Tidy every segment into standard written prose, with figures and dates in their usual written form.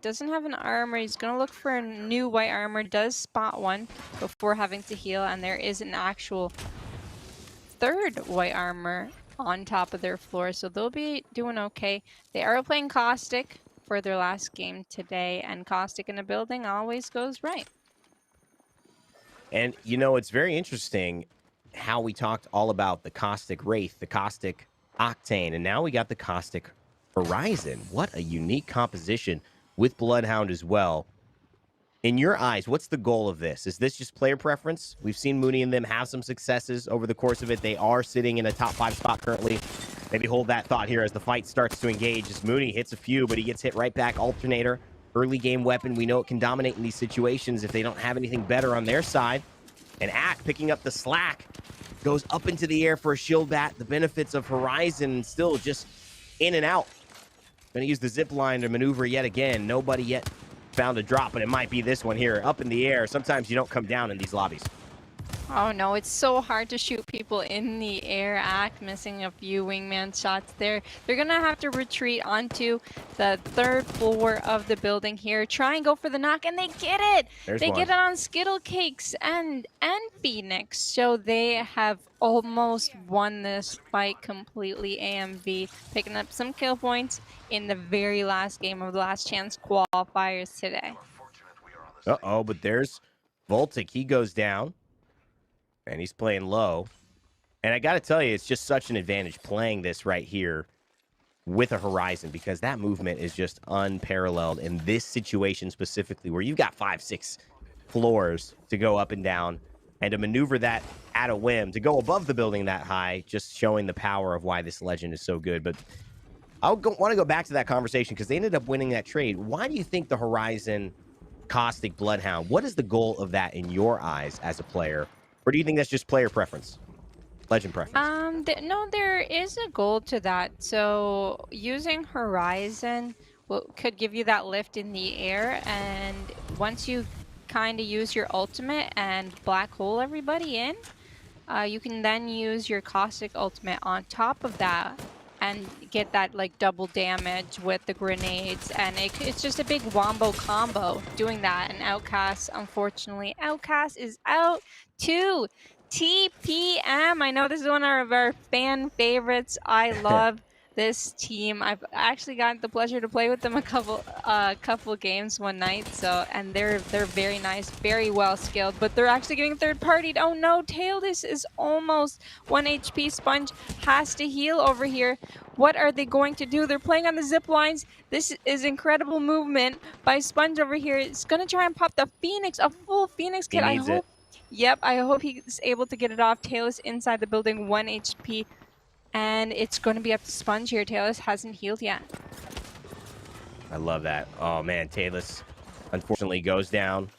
doesn't have an armor. He's going to look for a new white armor. Does spot one before having to heal. And there is an actual third white armor on top of their floor. So they'll be doing okay. They are playing Caustic for their last game today. And Caustic in a building always goes right. And, you know, it's very interesting how we talked all about the Caustic Wraith, the Caustic Octane, and now we got the Caustic Horizon. What a unique composition with Bloodhound as well. In your eyes, what's the goal of this? Is this just player preference? We've seen Mooney and them have some successes over the course of it. They are sitting in a top 5 spot currently. Maybe hold that thought here as the fight starts to engage. As Mooney hits a few, but he gets hit right back. Alternator, early game weapon. We know it can dominate in these situations if they don't have anything better on their side. And Ack picking up the slack. Goes up into the air for a shield bat. The benefits of Horizon still just in and out. Gonna use the zip line to maneuver yet again. Nobody yet found a drop, but it might be this one here. Up in the air. Sometimes you don't come down in these lobbies. Oh no, it's so hard to shoot people in the air. Act missing a few wingman shots there. They're gonna have to retreat onto the 3rd floor of the building here. Try and go for the knock, and they get it! They get it on Skittle Cakes and Phoenix. So they have almost won this fight completely. AMV picking up some kill points in the very last game of the last chance qualifiers today. Uh-oh, but there's Voltic. He goes down. And he's playing low. And I got to tell you, it's just such an advantage playing this right here with a Horizon, because that movement is just unparalleled in this situation specifically, where you've got 5, 6 floors to go up and down, and to maneuver that at a whim, to go above the building that high, just showing the power of why this legend is so good. But I want to go back to that conversation, because they ended up winning that trade. Why do you think the Horizon Caustic Bloodhound, what is the goal of that in your eyes as a player? Or do you think that's just player preference? Legend preference? No, there is a goal to that. So using Horizon could give you that lift in the air, and once you kind of use your ultimate and black hole everybody in, you can then use your Caustic ultimate on top of that and get that like double damage with the grenades, and it's just a big wombo combo doing that. And Outcast, unfortunately, Outcast is out to TPM. I know this is one of our fan favorites. I love this team. I've actually gotten the pleasure to play with them a couple games one night. So, and they're very nice, very well skilled, but they're actually getting third partied. Oh no, Taildis is almost 1 HP. Sponge has to heal over here. What are they going to do? They're playing on the zip lines. This is incredible movement by Sponge over here. It's gonna try and pop the Phoenix, a full Phoenix kit. I hope. Yep, I hope he's able to get it off. Taildis inside the building, 1 HP. And it's going to be up to Sponge here. Taildis hasn't healed yet. I love that. Oh, man. Taildis, unfortunately, goes down.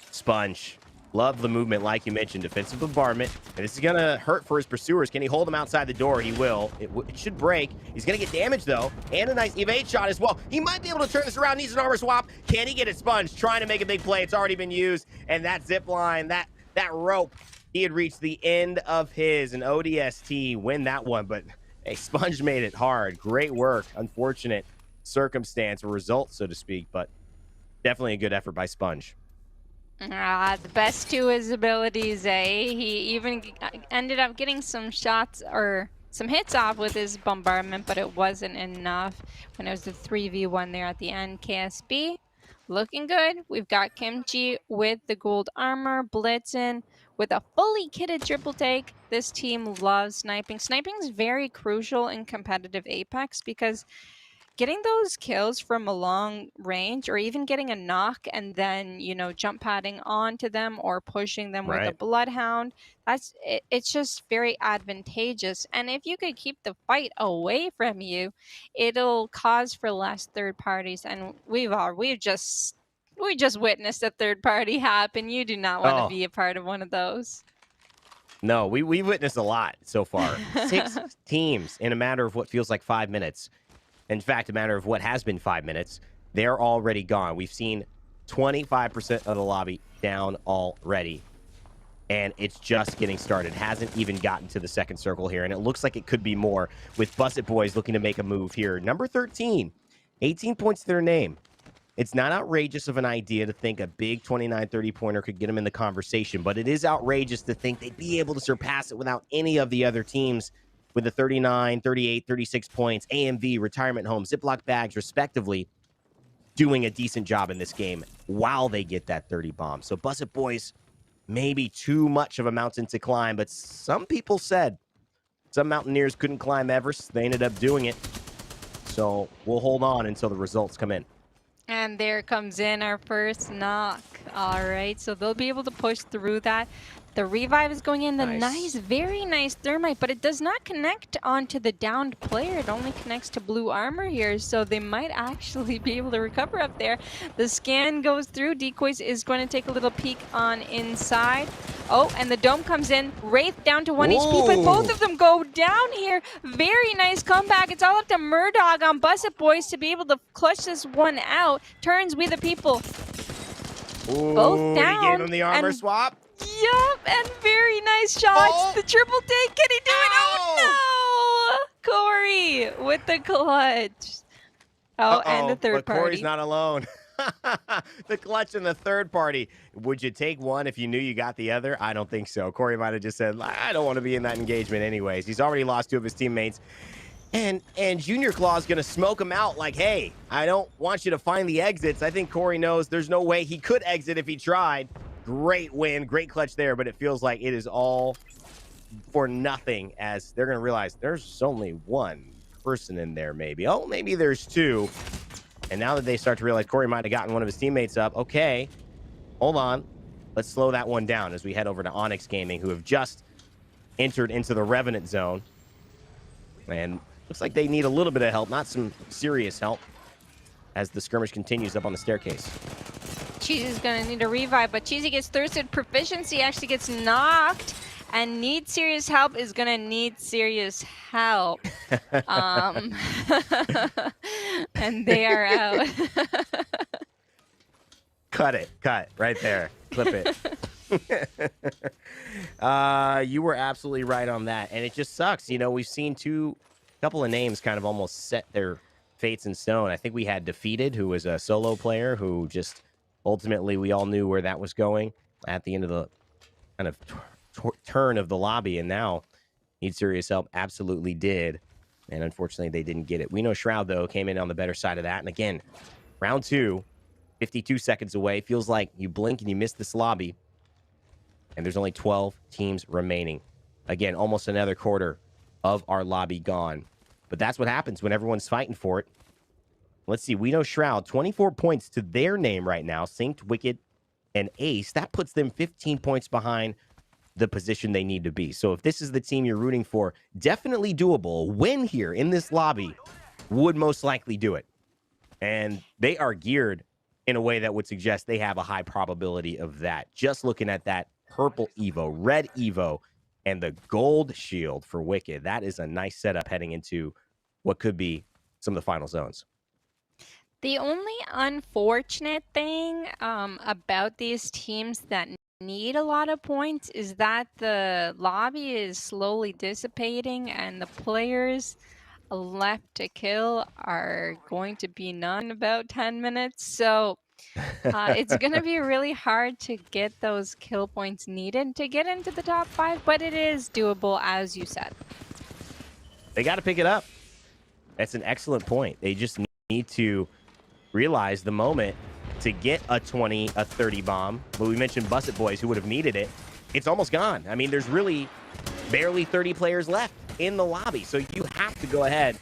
Sponge. Love the movement, like you mentioned. Defensive bombardment. And this is going to hurt for his pursuers. Can he hold them outside the door? He will. It should break. He's going to get damaged, though. And a nice evade shot as well. He might be able to turn this around. Needs an armor swap. Can he get it? Sponge trying to make a big play. It's already been used. And that zip line, that rope, he had reached the end of his, and ODST win that one. But hey, Sponge made it hard. Great work. Unfortunate circumstance or result, so to speak, but definitely a good effort by Sponge. The best to his abilities, eh? He even ended up getting some shots or some hits off with his bombardment, but it wasn't enough when it was the 3v1 there at the end. KSB looking good. We've got Kimchi with the gold armor, Blitzen with a fully kitted triple take. This team loves sniping. Sniping is very crucial in competitive Apex, because getting those kills from a long range, or even getting a knock and then, you know, jump padding onto them or pushing them with a Bloodhound, it's just very advantageous. And if you could keep the fight away from you, it'll cause for less third parties. And we just witnessed a third party happen. You do not want to be a part of one of those. No, we've witnessed a lot so far. 6 teams in a matter of what feels like 5 minutes. In fact, a matter of what has been 5 minutes. They're already gone. We've seen 25% of the lobby down already. And it's just getting started. Hasn't even gotten to the second circle here. And it looks like it could be more, with Busset Boys looking to make a move here. Number 13, 18 points to their name. It's not outrageous of an idea to think a big 29, 30-pointer could get them in the conversation, but it is outrageous to think they'd be able to surpass it without any of the other teams with the 39, 38, 36 points, AMV, retirement home, Ziploc bags, respectively, doing a decent job in this game while they get that 30 bomb. So Busset Boys, maybe too much of a mountain to climb, but some people said some mountaineers couldn't climb Everest. They ended up doing it. So we'll hold on until the results come in. And there comes in our first knock. All right, so they'll be able to push through that. The revive is going in. The nice, very nice thermite, but it does not connect onto the downed player. It only connects to blue armor here, so they might actually be able to recover up there. The scan goes through. Decoys is going to take a little peek on inside. Oh, and the dome comes in. Wraith down to 1 HP, but both of them go down here. Very nice comeback. It's all up to Murdog on Busset Boys to be able to clutch this one out. Turns We the People. Ooh, Both down. He gave him the armor swap. Yup, and very nice shots. Oh. The triple take. Can he do it? Oh, no! Corey with the clutch. Oh, and the third party. Corey's not alone. The clutch and the third party. Would you take one if you knew you got the other? I don't think so. Corey might have just said, I don't want to be in that engagement anyways. He's already lost 2 of his teammates. And Junior Claw's going to smoke him out like, hey, I don't want you to find the exits. I think Corey knows there's no way he could exit if he tried. Great win, great clutch there, but it feels like it is all for nothing as they're going to realize there's only one person in there maybe. Oh, maybe there's 2. And now that they start to realize Corey might have gotten one of his teammates up, okay, hold on. Let's slow that one down as we head over to Onyx Gaming, who have just entered into the Revenant zone. And looks like they need a little bit of help, not some serious help, as the skirmish continues up on the staircase. Cheesy's gonna need a revive, but Cheesy gets thirsted. Proficiency actually gets knocked, and Need Serious Help is gonna need serious help. And they are out. Cut right there. Clip it. You were absolutely right on that, and it just sucks. You know, we've seen couple of names kind of almost set their fates in stone. I think we had Defeated, who was a solo player who just ultimately we all knew where that was going at the end of the kind of turn of the lobby, and now Need Serious Help absolutely did, and unfortunately they didn't get it. We know Shroud, though, came in on the better side of that, and again, round 2, 52 seconds away. Feels like you blink and you miss this lobby, and there's only 12 teams remaining. Again, almost another quarter of our lobby gone. But that's what happens when everyone's fighting for it. Let's see. We know Shroud, 24 points to their name right now. Synced, Wicked, and Ace. That puts them 15 points behind the position they need to be. So if this is the team you're rooting for, definitely doable. A win here in this lobby would most likely do it. And they are geared in a way that would suggest they have a high probability of that. Just looking at that purple Evo, red Evo, and the gold shield for Wicked. That is a nice setup heading into what could be some of the final zones. The only unfortunate thing about these teams that need a lot of points is that the lobby is slowly dissipating and the players left to kill are going to be none in about 10 minutes. So it's going to be really hard to get those kill points needed to get into the top 5, but it is doable, as you said. They got to pick it up. That's an excellent point. They just need to realize the moment to get a 20, a 30 bomb. But we mentioned Busset Boys who would have needed it. It's almost gone. I mean, there's really barely 30 players left in the lobby. So you have to go ahead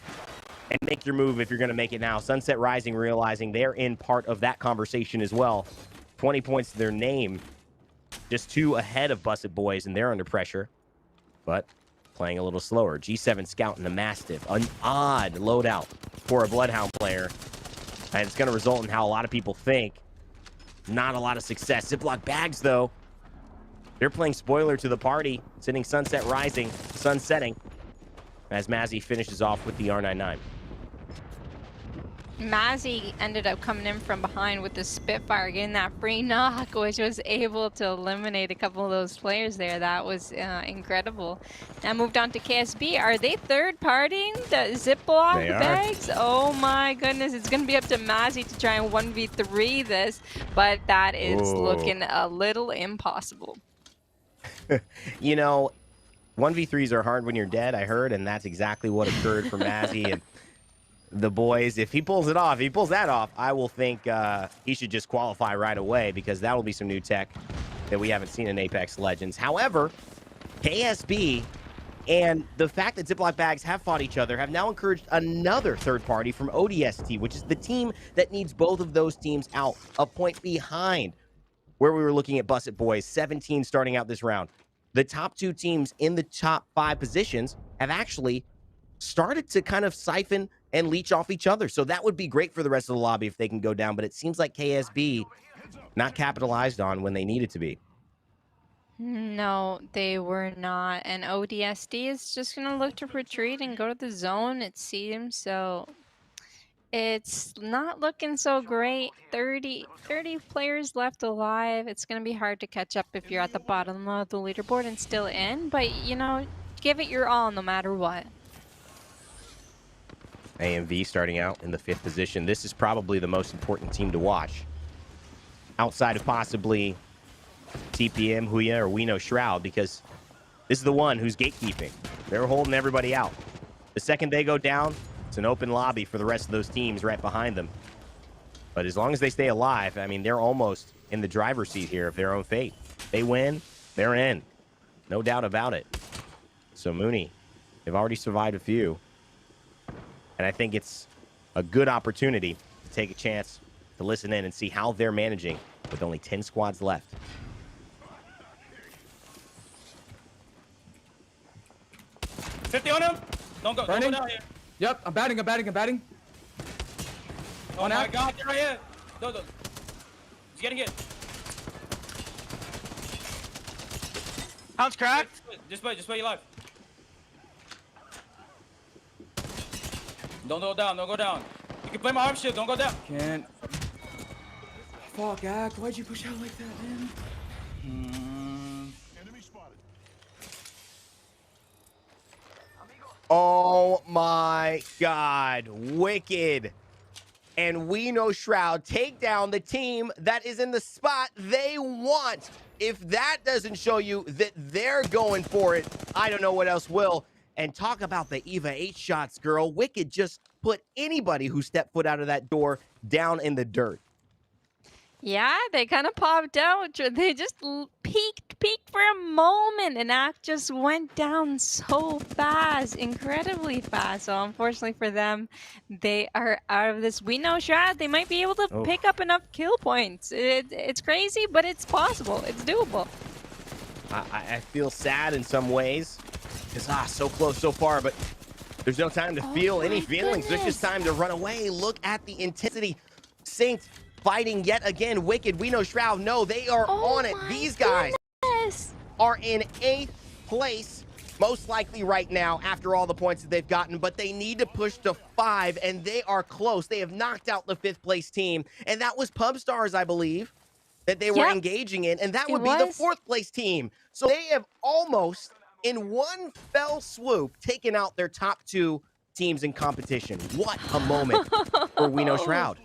and make your move if you're going to make it now. Sunset Rising realizing they're in part of that conversation as well. 20 points to their name. Just 2 ahead of Busset Boys, and they're under pressure. But playing a little slower. G7 scouting the Mastiff. An odd loadout for a Bloodhound player. And it's going to result in how a lot of people think. Not a lot of success. Ziploc bags, though. They're playing spoiler to the party. Sending Sunset Rising. Sunsetting. As Mazzy finishes off with the R99. Mazzy ended up coming in from behind with the Spitfire, getting that free knock, which was able to eliminate a couple of those players there. That was incredible. Now moved on to KSB. Are they third-partying the They Ziploc are. bags? Oh my goodness, it's going to be up to Mazzy to try and 1v3 this, but that is Oh, looking a little impossible. you know, 1v3s are hard when you're dead, I heard, and that's exactly what occurred for Mazzy and the boys. If he pulls it off, he pulls that off, I will think he should just qualify right away, because that will be some new tech that we haven't seen in Apex Legends. However, KSB and the fact that Ziploc bags have fought each other have now encouraged another third party from ODST, which is the team that needs both of those teams out, a point behind where we were looking at Busset Boys, 17 starting out this round. The top two teams in the top 5 positions have actually started to kind of siphon and leech off each other. So that would be great for the rest of the lobby if they can go down. But it seems like KSB not capitalized on when they needed to be. No, they were not. And ODSD is just going to look to retreat and go to the zone, it seems. So it's not looking so great. 30 players left alive. It's going to be hard to catch up if you're at the bottom of the leaderboard and still in. But, you know, give it your all no matter what. AMV starting out in the 5th position. This is probably the most important team to watch, outside of possibly TPM, Huya, or We Know Shroud, because this is the one who's gatekeeping. They're holding everybody out. The second they go down, it's an open lobby for the rest of those teams right behind them. But as long as they stay alive, I mean, they're almost in the driver's seat here of their own fate. They win, they're in. No doubt about it. So Mooney, they've already survived a few. And I think it's a good opportunity to take a chance to listen in and see how they're managing with only 10 squads left. $50 on him. Don't go down here. Yep, I'm batting. Oh my God, they're right here. Go. He's getting hit. Hound's cracked. Just wait your life. Don't go down. You can play my arm shield, don't go down. Can't. Fuck, Act. Why'd you push out like that, man? Oh my God. Wicked. And We Know Shroud take down the team that is in the spot they want. If that doesn't show you that they're going for it, I don't know what else will. And talk about the Eva 8 shots, girl. Wicked just put anybody who stepped foot out of that door down in the dirt. Yeah, they kind of popped out. They just peeked for a moment, and Act just went down so fast, incredibly fast. So unfortunately for them, they are out of this. We Know Shroud, they might be able to pick up enough kill points. It's crazy, but it's possible. It's doable. I feel sad in some ways. Because, so close so far, but there's no time to feel any feelings. There's just time to run away. Look at the intensity. Synced fighting yet again. Wicked, We Know Shroud. No, they are on it. These guys are in 8th place, most likely right now, after all the points that they've gotten, but they need to push to 5, and they are close. They have knocked out the 5th place team, and that was Pub Stars, I believe, that they were engaging in, and that would be the 4th place team. So they have almost, in one fell swoop, taken out their top 2 teams in competition. What a moment for We Know Shroud.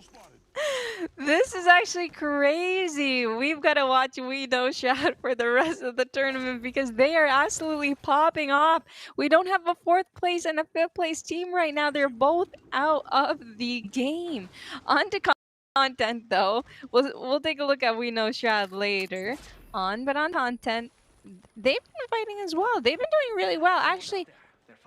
This is actually crazy. We've got to watch We Know Shroud for the rest of the tournament because they are absolutely popping off. We don't have a 4th place and a 5th place team right now. They're both out of the game. On to content, though. We'll take a look at We Know Shroud later on, but on content, they've been fighting as well. They've been doing really well. Actually,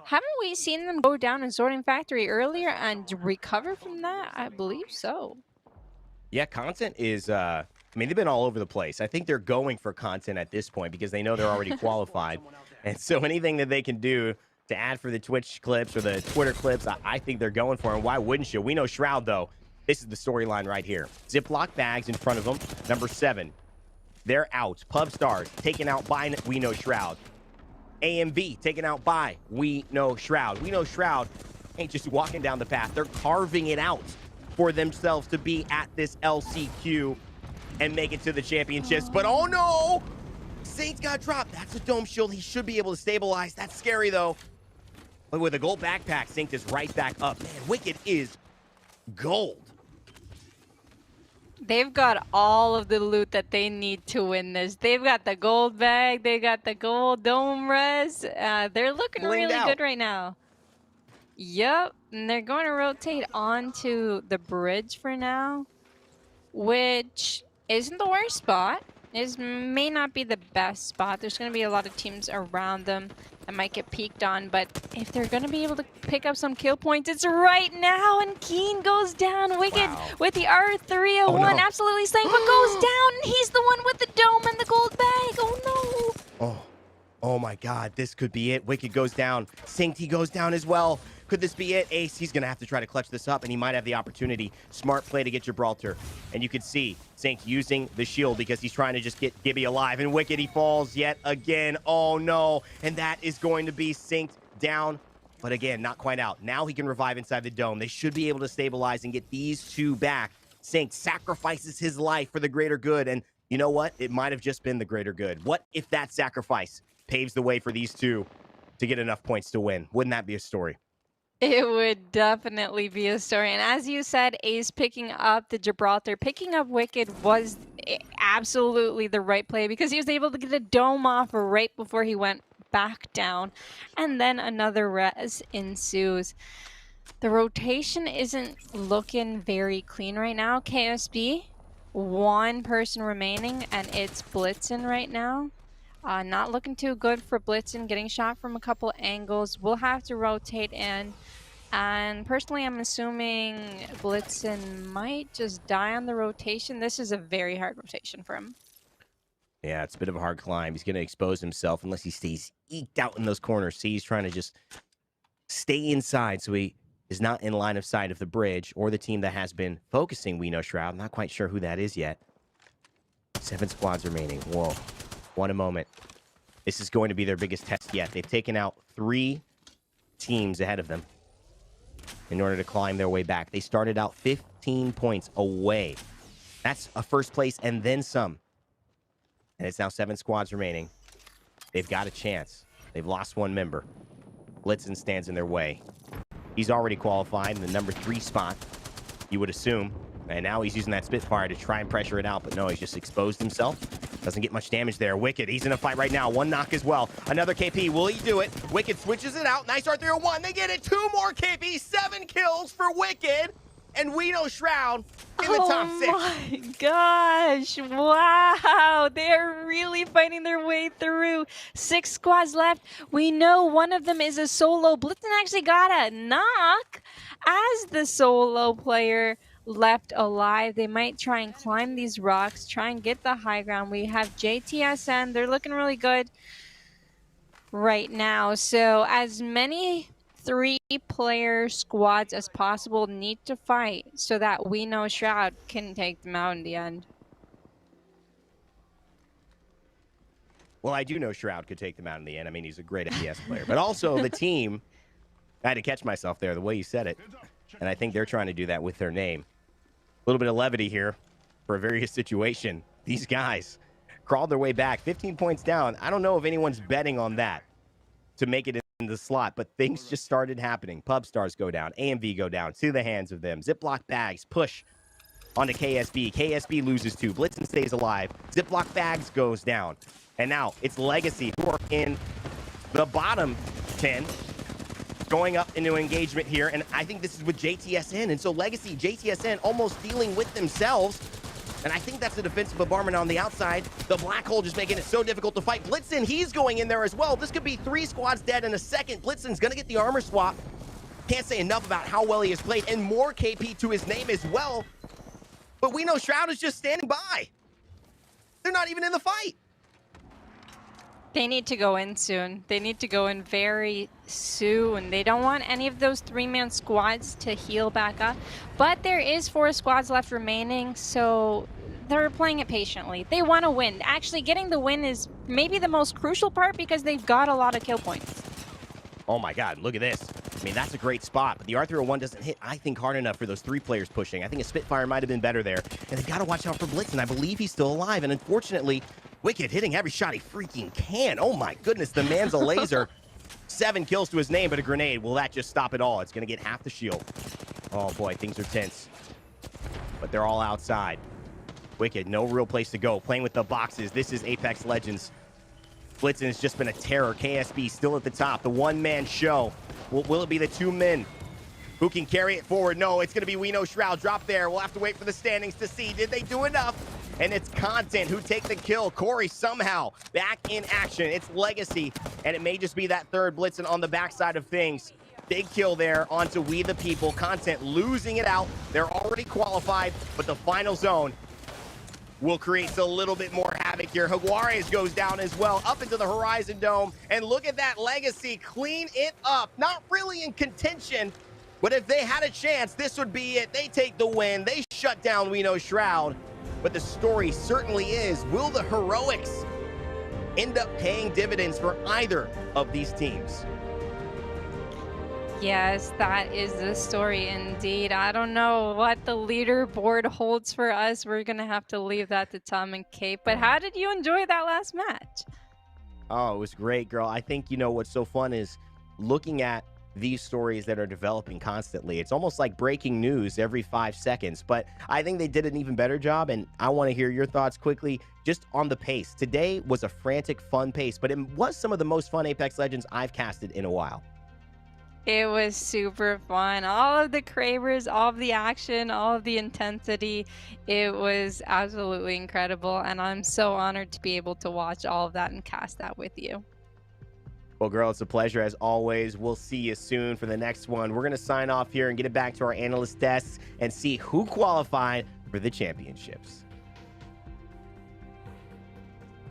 haven't we seen them go down in Sorting Factory earlier and recover from that? I believe so. Yeah, content is, I mean, they've been all over the place. I think they're going for content at this point because they know they're already qualified. And so anything that they can do to add for the Twitch clips or the Twitter clips, I think they're going for. And why wouldn't you? We Know Shroud, though. This is the storyline right here. Ziploc bags in front of them. Number 7. They're out. Pub Stars taken out by We Know Shroud. AMV taken out by We Know Shroud. We Know Shroud ain't just walking down the path. They're carving it out. for themselves to be at this LCQ and make it to the championships. But oh no! Saint got dropped. That's a dome shield. He should be able to stabilize. That's scary though. But with a gold backpack, Saint is right back up. Man, Wicked is gold. They've got all of the loot that they need to win this. They've got the gold bag. They got the gold dome res. They're looking Blinged really out. good right now. Yep, and they're going to rotate onto the bridge for now, which isn't the worst spot. It may not be the best spot. There's going to be a lot of teams around them that might get peeked on, but if they're going to be able to pick up some kill points, it's right now, and Keen goes down. Wicked with the R301, Oh, no. absolutely slaying, but goes down, and he's the one with the dome and the gold bag. Oh no! Oh my God, this could be it. Wicked goes down. Sancty goes down as well. Could this be it? Ace, he's going to have to try to clutch this up, and he might have the opportunity. Smart play to get Gibraltar. And you can see Sanct using the shield because he's trying to just get Gibby alive. And Wicked, he falls yet again. Oh, no. And that is going to be Sanct down. But again, not quite out. Now he can revive inside the dome. They should be able to stabilize and get these two back. Sanct sacrifices his life for the greater good. And you know what? It might have just been the greater good. What if that sacrifice paves the way for these two to get enough points to win? Wouldn't that be a story? It would definitely be a story. And as you said, Ace picking up the Gibraltar, picking up Wicked was absolutely the right play because he was able to get a dome off right before he went back down. And then another res ensues. The rotation isn't looking very clean right now. KSB, one person remaining, and it's Blitzen right now. Not looking too good for Blitzen, getting shot from a couple angles. We'll have to rotate in. And personally, I'm assuming Blitzen might just die on the rotation. This is a very hard rotation for him. Yeah, it's a bit of a hard climb. He's going to expose himself unless he stays eked out in those corners. See, he's trying to just stay inside so he is not in line of sight of the bridge or the team that has been focusing We Know Shroud. Not quite sure who that is yet. 7 squads remaining. Whoa. What a moment. This is going to be their biggest test yet. They've taken out 3 teams ahead of them in order to climb their way back. They started out 15 points away. That's a first place and then some. And it's now 7 squads remaining. They've got a chance. They've lost 1 member. Blitzen stands in their way. He's already qualified in the number 3 spot, you would assume. And now he's using that Spitfire to try and pressure it out. But no, he's just exposed himself. Doesn't get much damage there. Wicked, he's in a fight right now. 1 knock as well. Another KP. Will he do it? Wicked switches it out. Nice R301. They get it. 2 more KP. 7 kills for Wicked. And We Know Shroud in the top 6. Oh my gosh. Wow. They're really fighting their way through. 6 squads left. We know one of them is a solo. Blitzen actually got a knock as the solo player left alive. They might try and climb these rocks, try and get the high ground. We have JTSN. They're looking really good right now. So as many 3-player squads as possible need to fight so that We Know Shroud can take them out in the end. Well, I do know Shroud could take them out in the end. I mean, he's a great FPS player. But also the team, I had to catch myself there, the way you said it. And I think they're trying to do that with their name. A little bit of levity here for a various situation. These guys crawled their way back. 15 points down. I don't know if anyone's betting on that to make it in the slot, but things just started happening. Pub stars go down. AMV go down to the hands of them. Ziploc bags push onto KSB. KSB loses 2. Blitzen stays alive. Ziploc bags goes down. And now it's Legacy who are in the bottom 10. Going up into engagement here, and I think this is with JTSN, and so Legacy, JTSN almost dealing with themselves, and I think that's the defensive bombardment on the outside. The black hole just making it so difficult to fight. Blitzen, he's going in there as well. This could be 3 squads dead in a second. Blitzen's gonna get the armor swap. Can't say enough about how well he has played, and more KP to his name as well. But We Know Shroud is just standing by. They're not even in the fight. They need to go in soon. They need to go in very soon. They don't want any of those 3-man squads to heal back up. But there is 4 squads left remaining, so they're playing it patiently. They want to win. Actually, getting the win is maybe the most crucial part because they've got a lot of kill points. Oh my God, look at this. I mean, that's a great spot, but the R301 doesn't hit, I think, hard enough for those 3 players pushing. I think a Spitfire might have been better there. And they've got to watch out for Blitzen. I believe he's still alive. And unfortunately, Wicked hitting every shot he freaking can. Oh my goodness, the man's a laser. 7 kills to his name, but a grenade. Will that just stop it all? It's going to get half the shield. Oh boy, things are tense. But they're all outside. Wicked, no real place to go. Playing with the boxes. This is Apex Legends. Blitzen has just been a terror. KSB still at the top. The one-man show. Will it be the 2 men who can carry it forward? No, it's going to be We Know Shroud. Drop there. We'll have to wait for the standings to see. Did they do enough? And it's Content who take the kill. Corey somehow back in action. It's Legacy, and it may just be that 3rd Blitzen on the backside of things. Big kill there onto We the People. Content losing it out. They're already qualified, but the final zone will create a little bit more havoc here. Jaguares goes down as well, up into the Horizon Dome. And look at that, Legacy clean it up. Not really in contention, but if they had a chance, this would be it. They take the win. They shut down We Know Shroud. But the story certainly is, will the heroics end up paying dividends for either of these teams? Yes, that is the story indeed. I don't know what the leaderboard holds for us. We're going to have to leave that to Tom and Kate. But how did you enjoy that last match? Oh, it was great, girl. I think, you know, what's so fun is looking at these stories that are developing constantly. It's almost like breaking news every 5 seconds, but I think they did an even better job, and I want to hear your thoughts quickly just on the pace. Today was a frantic, fun pace, but it was some of the most fun Apex Legends I've casted in a while. It was super fun. All of the cravers, all of the action, all of the intensity. It was absolutely incredible, and I'm so honored to be able to watch all of that and cast that with you. Well, girl, it's a pleasure as always. We'll see you soon for the next one. We're going to sign off here and get it back to our analyst desks and see who qualified for the championships.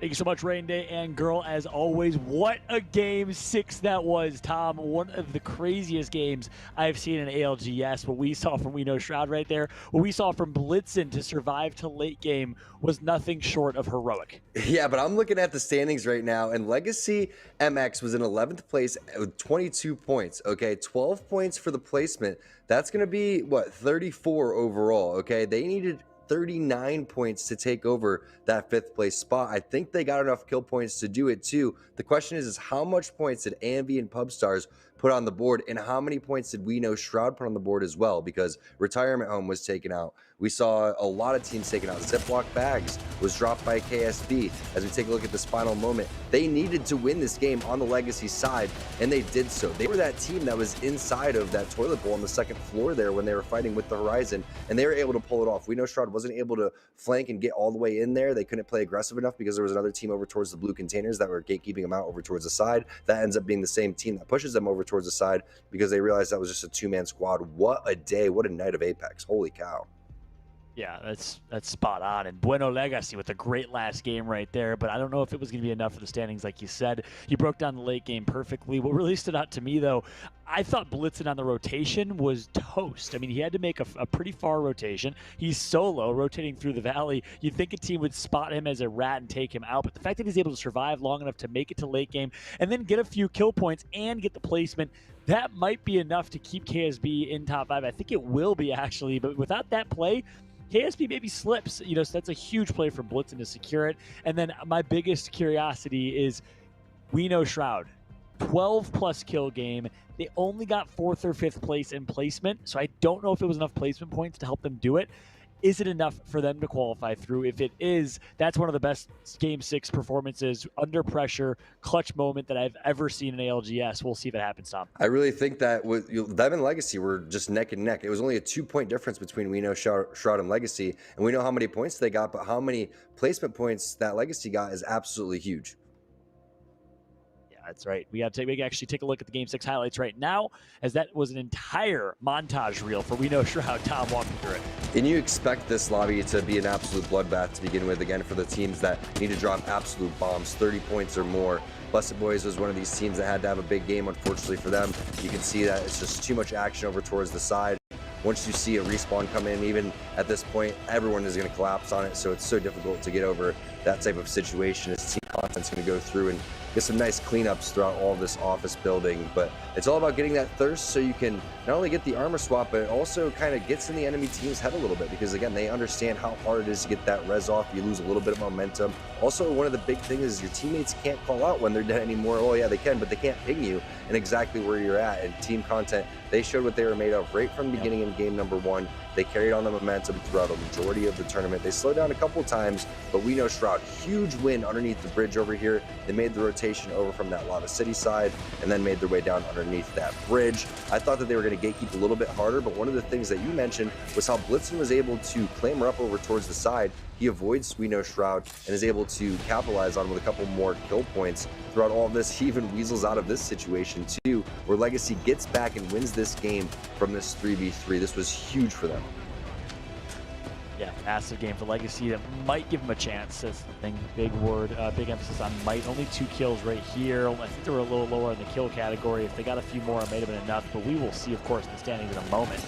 Thank you so much, Rain Day and girl, as always. What a game 6 that was, Tom. One of the craziest games I've seen in ALGS. What we saw from We Know Shroud right there, what we saw from Blitzen to survive to late game was nothing short of heroic. Yeah, but I'm looking at the standings right now, and Legacy MX was in 11th place with 22 points, okay? 12 points for the placement. That's going to be, what, 34 overall, okay? They needed 39 points to take over that 5th place spot. I think they got enough kill points to do it too. The question is how much points did AMV and Pubstars put on the board, and how many points did We Know Shroud put on the board as well? Because Retirement Home was taken out. We saw a lot of teams taken out. Ziploc Bags was dropped by KSB. As we take a look at this final moment, they needed to win this game on the Legacy side, and they did so. They were that team that was inside of that toilet bowl on the 2nd floor there when they were fighting with the Horizon, and they were able to pull it off. We Know Shroud wasn't able to flank and get all the way in there. They couldn't play aggressive enough because there was another team over towards the blue containers that were gatekeeping them out over towards the side. That ends up being the same team that pushes them over towards the side because they realized that was just a 2-man squad. What a day. What a night of Apex. Holy cow. Yeah, that's spot on. And Bueno Legacy with a great last game right there. But I don't know if it was going to be enough for the standings, like you said. You broke down the late game perfectly. What really stood out to me, though, I thought Blitzen on the rotation was toast. I mean, he had to make a pretty far rotation. He's solo, rotating through the valley. You'd think a team would spot him as a rat and take him out. But the fact that he's able to survive long enough to make it to late game and then get a few kill points and get the placement, that might be enough to keep KSB in top 5. I think it will be, actually. But without that play, KSB maybe slips, so that's a huge play for Blitzen to secure it. And then my biggest curiosity is We Know Shroud. 12-plus kill game. They only got 4th or 5th place in placement, so I don't know if it was enough placement points to help them do it. Is it enough for them to qualify through? If it is, that's one of the best Game 6 performances, under pressure, clutch moment that I've ever seen in ALGS. We'll see if it happens, Tom. I really think that them and Legacy were just neck and neck. It was only a 2-point difference between We Know Shroud and Legacy, and we know how many points they got, but how many placement points that Legacy got is absolutely huge. That's right. We can actually take a look at the Game 6 highlights right now, as that was an entire montage reel for We Know Shroud. Tom, walk me through it. And you expect this lobby to be an absolute bloodbath to begin with, again, for the teams that need to drop absolute bombs, 30 points or more. Blessed Boys was one of these teams that had to have a big game, unfortunately for them. You can see that it's just too much action over towards the side. Once you see a respawn come in, even at this point, everyone is going to collapse on it, so it's so difficult to get over that type of situation as Team Content's going to go through and get some nice cleanups throughout all this office building. But it's all about getting that thirst so you can not only get the armor swap, but it also kind of gets in the enemy team's head a little bit, because again, they understand how hard it is to get that res off. You lose a little bit of momentum. Also, one of the big things is your teammates can't call out when they're dead anymore. Oh yeah, they can, but they can't ping you and exactly where you're at. And Team Content, they showed what they were made of right from the beginning in game number 1. They carried on the momentum throughout a majority of the tournament. They slowed down a couple times, but we know Shroud, huge win underneath the bridge over here. They made the rotation over from that Lava City side and then made their way down underneath that bridge. I thought that they were going to gatekeep a little bit harder, but one of the things that you mentioned was how Blitzen was able to clamber up over towards the side. He avoids We Know Shroud and is able to capitalize on with a couple more kill points throughout all of this. He even weasels out of this situation too, where Legacy gets back and wins this game from this 3v3. This was huge for them. Yeah, massive game for Legacy that might give them a chance. That's the thing. Big word, big emphasis on might. Only 2 kills right here. I think they were a little lower in the kill category. If they got a few more, it might have been enough, but we will see, of course, in the standings in a moment.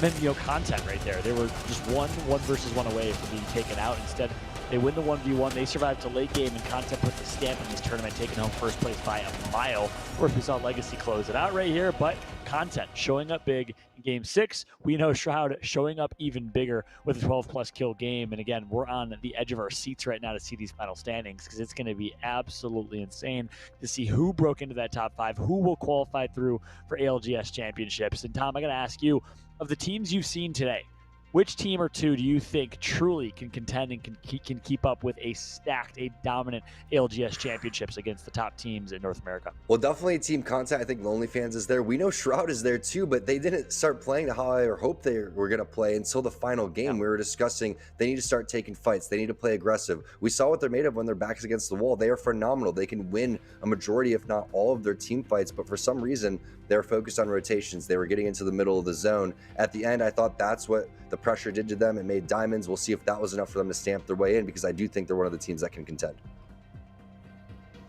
And then, Content right there. They were just one versus one away from being taken out. Instead, they win the 1v1. They survived to late game, and Content put the stamp in this tournament, taking home first place by a mile. Of course, we saw Legacy close it out right here, but Content showing up big in game 6. We know Shroud showing up even bigger with a 12+ kill game. And again, we're on the edge of our seats right now to see these final standings, because it's going to be absolutely insane to see who broke into that top 5, who will qualify through for ALGS championships. And Tom, I got to ask you, of the teams you've seen today, which team or two do you think truly can contend and can keep up with a stacked, a dominant ALGS championships against the top teams in North America? Well, definitely Team Content. I think Lonely Fans is there. We know Shroud is there too, but they didn't start playing how I hoped they were going to play until the final game. We were discussing they need to start taking fights. They need to play aggressive. We saw what they're made of when their backs against the wall. They are phenomenal. They can win a majority, if not all, of their team fights, but for some reason, they're focused on rotations. They were getting into the middle of the zone. At the end, I thought that's what the pressure did to them. It made diamonds. We'll see if that was enough for them to stamp their way in, because I do think they're one of the teams that can contend.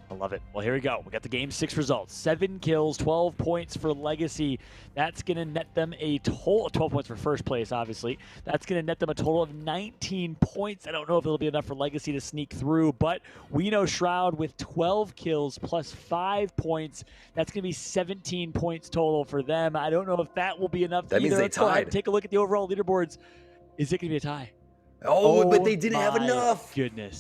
I love it. Well, here we go. We got the game 6 results. 7 kills, 12 points for Legacy. That's going to net them a total of 12 points for first place, obviously. That's going to net them a total of 19 points. I don't know if it'll be enough for Legacy to sneak through, but we know Shroud with 12 kills plus 5 points. That's going to be 17 points total for them. I don't know if that will be enough. That means they Let's go ahead and tied. take a look at the overall leaderboards. Is it going to be a tie? Oh, but they didn't have my enough. Goodness.